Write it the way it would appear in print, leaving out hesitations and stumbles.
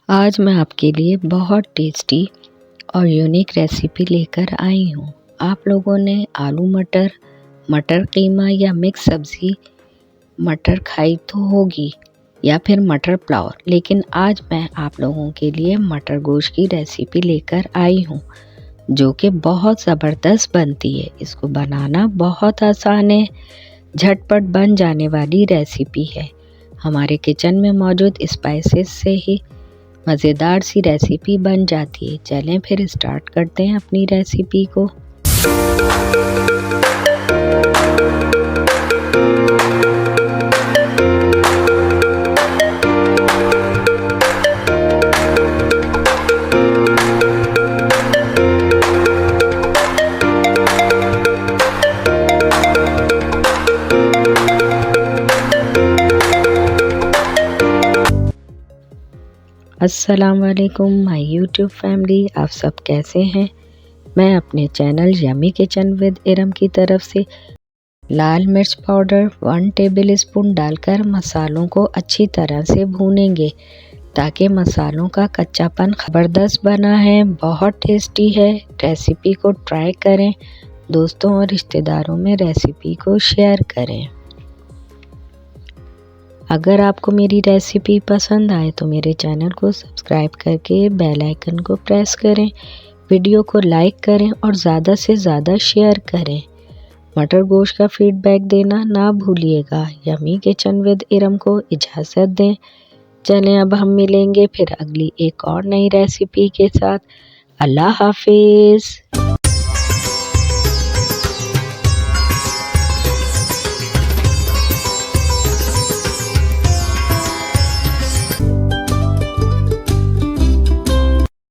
आज मैं आपके लिए बहुत टेस्टी और यूनिक रेसिपी लेकर आई हूँ। आप लोगों ने आलू मटर, मटर कीमा या मिक्स सब्ज़ी मटर खाई तो होगी या फिर मटर पुलाव, लेकिन आज मैं आप लोगों के लिए मटर गोश्त की रेसिपी लेकर आई हूँ जो कि बहुत ज़बरदस्त बनती है। इसको बनाना बहुत आसान है, झटपट बन जाने वाली रेसिपी है। हमारे किचन में मौजूद स्पाइसेस से ही मज़ेदार सी रेसिपी बन जाती है। चलें फिर स्टार्ट करते हैं अपनी रेसिपी को। अस्सलाम-ओ-अलैकुम माय यूट्यूब फैमिली, आप सब कैसे हैं? मैं अपने चैनल यमी किचन विद एरम की तरफ से लाल मिर्च पाउडर 1 टेबल स्पून डालकर मसालों को अच्छी तरह से भूनेंगे ताकि मसालों का कच्चापन ज़बरदस्त बना है, बहुत टेस्टी है। रेसिपी को ट्राई करें, दोस्तों और रिश्तेदारों में रेसिपी को शेयर करें। अगर आपको मेरी रेसिपी पसंद आए तो मेरे चैनल को सब्सक्राइब करके बेल आइकन को प्रेस करें, वीडियो को लाइक करें और ज़्यादा से ज़्यादा शेयर करें। मटर गोश्त का फीडबैक देना ना भूलिएगा। यमी किचन विद एरम को इजाज़त दें। चलें अब हम मिलेंगे फिर अगली एक और नई रेसिपी के साथ। अल्लाह हाफिज़।